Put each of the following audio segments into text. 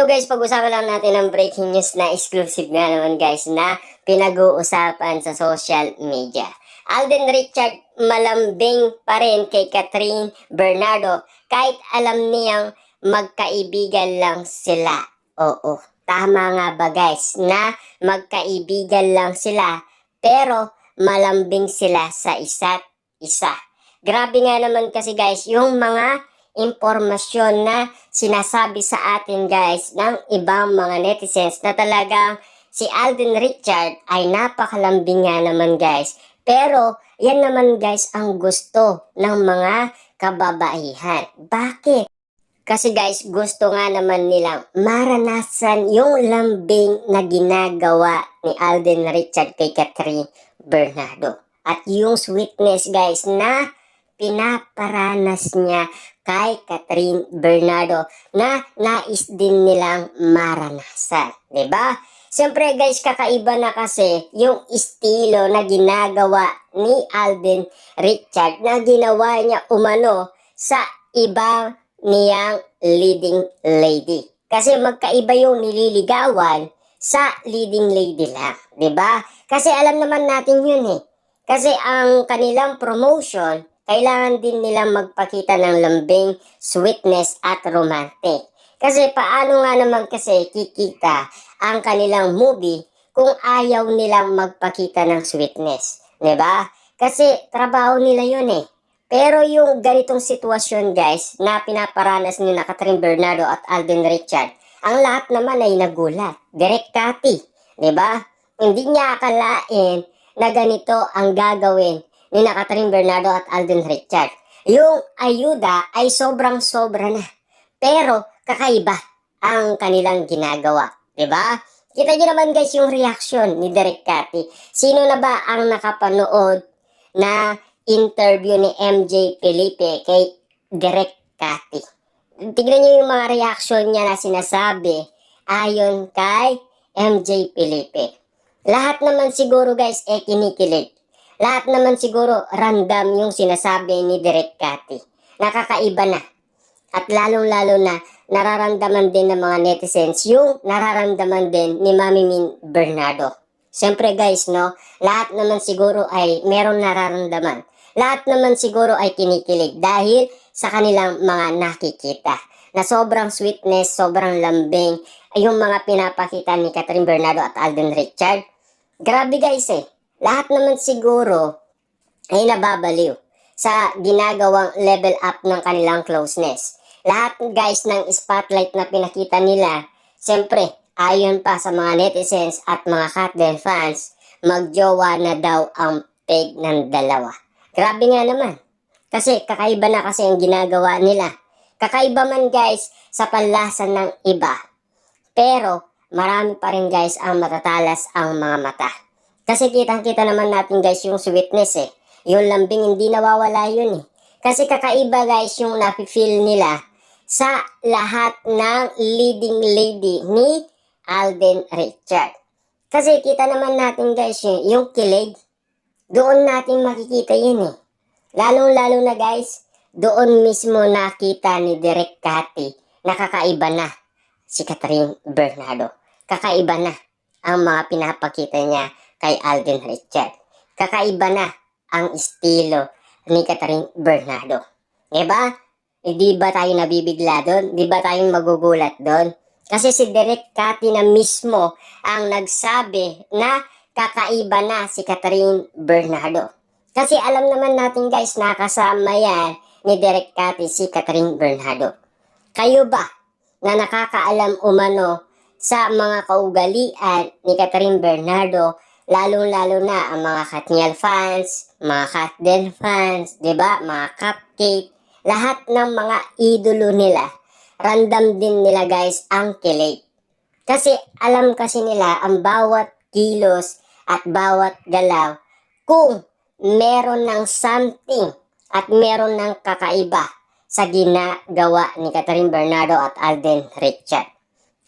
Hello guys, pag-usapan lang natin ang breaking news na exclusive nga naman guys na pinag-uusapan sa social media. Alden Richard malambing pa rin kay Catherine Bernardo kahit alam niyang magkaibigan lang sila. Oo, tama nga ba guys na magkaibigan lang sila pero malambing sila sa isa't isa. Grabe nga naman kasi guys yung mga impormasyon na sinasabi sa atin guys ng ibang mga netizens na talagang si Alden Richard ay napakalambing nga naman guys. Pero yan naman guys ang gusto ng mga kababaihan. Bakit? Kasi guys gusto nga naman nilang maranasan yung lambing na ginagawa ni Alden Richard kay Catherine Bernardo. At yung sweetness guys na pinaparanas niya kay Catherine Bernardo na nais din nilang maranasan. Diba? Siyempre guys, kakaiba na kasi yung estilo na ginagawa ni Alden Richard na ginawa niya umano sa ibang niyang leading lady. Kasi magkaiba yung nililigawan sa leading lady lang. Diba? Kasi alam naman natin yun eh. Kasi ang kanilang promotion, kailangan din nilang magpakita ng lambing, sweetness at romantic. Kasi paano nga naman kasi kikita ang kanilang movie kung ayaw nilang magpakita ng sweetness. Diba? Kasi trabaho nila yun eh. Pero yung ganitong sitwasyon guys na pinaparanas ni na Catherine Bernardo at Alden Richard, ang lahat naman ay nagulat. Direct copy. Diba? Hindi niya akalain na ganito ang gagawin ni na Catherine Bernardo at Alden Richard. Yung ayuda ay sobrang-sobra na. Pero kakaiba ang kanilang ginagawa. Diba? Kita nyo naman guys yung reaction ni Direk Cathy. Sino na ba ang nakapanood na interview ni MJ Felipe kay Direk Cathy? Tignan nyo yung mga reaction niya na sinasabi ayon kay MJ Felipe. Lahat naman siguro guys kinikilig. Lahat naman siguro random yung sinasabi ni Direk Cathy. Nakakaiba na. At lalong-lalo na nararamdaman din ng mga netizens yung nararamdaman din ni Mami Min Bernardo. Siyempre guys, no, lahat naman siguro ay meron nararamdaman. Lahat naman siguro ay kinikilig dahil sa kanilang mga nakikita. Na sobrang sweetness, sobrang lambing, ay yung mga pinapakita ni Catherine Bernardo at Alden Richard. Grabe guys eh. Lahat naman siguro ay nababaliw sa ginagawang level up ng kanilang closeness. Lahat guys ng spotlight na pinakita nila, siyempre, ayon pa sa mga netizens at mga Katden fans, magjowa na daw ang peg ng dalawa. Grabe nga naman. Kasi kakaiba na kasi ang ginagawa nila. Kakaiba man guys sa panlasa ng iba. Pero marami pa rin guys ang matatalas ang mga mata. Kasi kitang-kita naman natin guys yung sweetness eh. Yung lambing hindi nawawala yun eh. Kasi kakaiba guys yung nafe-feel nila sa lahat ng leading lady ni Alden Richard. Kasi kita naman natin guys yung kilig. Doon natin makikita yun eh. Lalong-lalo na guys, doon mismo nakita ni Direk Cathy na kakaiba na si Catherine Bernardo. Kakaiba na ang mga pinapakita niya kay Alden Richard. Kakaiba na ang estilo ni Catherine Bernardo. Diba? Di ba tayo nabibigla doon? Di ba tayong magugulat doon? Kasi si Direk Cathy na mismo ang nagsabi na kakaiba na si Catherine Bernardo. Kasi alam naman natin guys, nakasama yan ni Direk Cathy si Catherine Bernardo. Kayo ba na nakakaalam umano sa mga kaugalian ni Catherine Bernardo, lalong-lalo na ang mga Katniel fans, mga Katden fans, diba? Mga cupcake, lahat ng mga idolo nila, random din nila guys ang kilig. Kasi alam kasi nila ang bawat kilos at bawat galaw kung meron ng something at meron ng kakaiba sa ginagawa ni Catherine Bernardo at Alden Richard.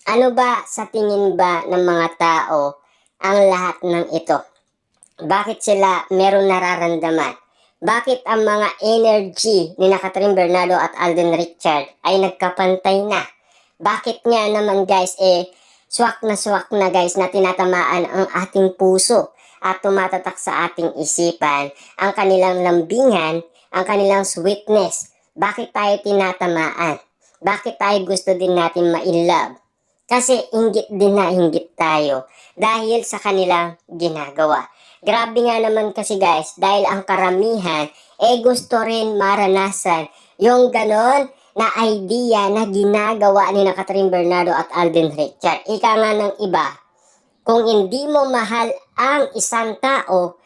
Ano ba sa tingin ba ng mga tao ang lahat ng ito? Bakit sila meron nararamdaman? Bakit ang mga energy ni Catherine Bernardo at Alden Richard ay nagkapantay na? Bakit nga naman guys, swak na guys na tinatamaan ang ating puso at tumatatak sa ating isipan ang kanilang lambingan, ang kanilang sweetness. Bakit tayo tinatamaan? Bakit tayo gusto din natin ma-inlove? Kasi inggit din na inggit tayo dahil sa kanilang ginagawa. Grabe nga naman kasi guys, dahil ang karamihan gusto rin maranasan yung ganon na idea na ginagawa ni Catherine Bernardo at Alden Richard. Ika nga ng iba, kung hindi mo mahal ang isang tao,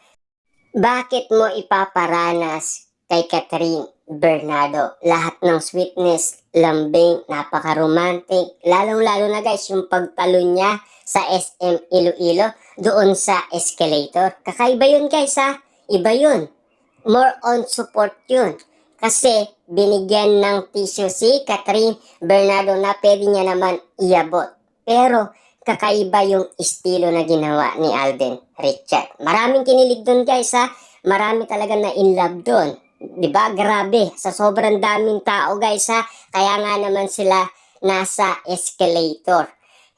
bakit mo ipaparanas kay Catherine Bernardo? Lahat ng sweetness, lambing, napaka-romantic. Lalong-lalo na guys, yung pagtalon niya sa SM Iloilo, doon sa escalator. Kakaiba yun guys ha. Iba yun. More on support yun. Kasi binigyan ng tissue si Catherine Bernardo na pwede niya naman iabot. Pero kakaiba yung estilo na ginawa ni Alden Richard. Maraming kinilig doon guys ha. Marami talaga na in love doon. 'Di ba? Grabe. Sa sobrang daming tao guys ha. Kaya nga naman sila nasa escalator.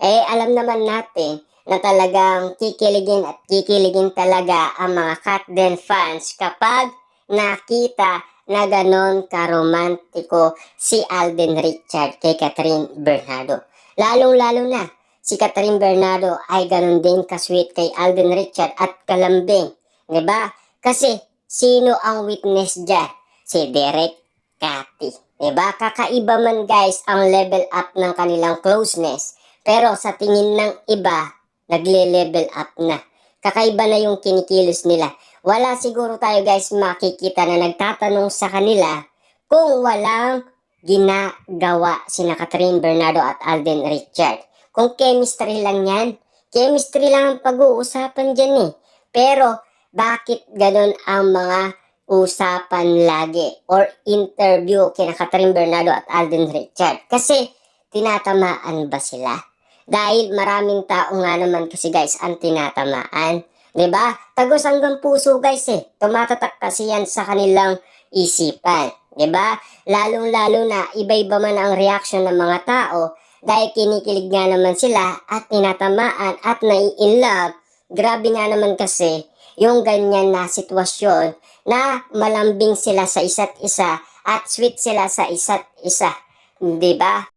Alam naman natin na talagang kikiligin talaga ang mga Katden fans kapag nakita na ganon karomantiko si Alden Richard kay Catherine Bernardo. Lalong-lalo na, si Catherine Bernardo ay ganon din kasweet kay Alden Richard at kalambing. 'Di ba? Kasi sino ang witness dyan? Si Derek Cathy. 'Di ba? Kakaiba man guys ang level up ng kanilang closeness. Pero sa tingin ng iba, nagle-level up na. Kakaiba na yung kinikilos nila. Wala siguro tayo guys makikita na nagtatanong sa kanila kung walang ginagawa sina Catherine Bernardo at Alden Richard. Kung chemistry lang yan, chemistry lang ang pag-uusapan dyan eh. Pero bakit ganun ang mga usapan lagi or interview kina Catherine Bernardo at Alden Richard? Kasi tinatamaan ba sila? Dahil maraming tao nga naman kasi guys ang tinatamaan. 'Di ba? Tagos hanggang puso guys eh. Tumatatak kasi yan sa kanilang isipan. 'Di ba? Lalong-lalo na iba-iba man ang reaction ng mga tao dahil kinikilig nga naman sila at tinatamaan at nai-inlove. Grabe nga naman kasi yung ganyan na sitwasyon na malambing sila sa isa't isa at sweet sila sa isa't isa. 'Di ba?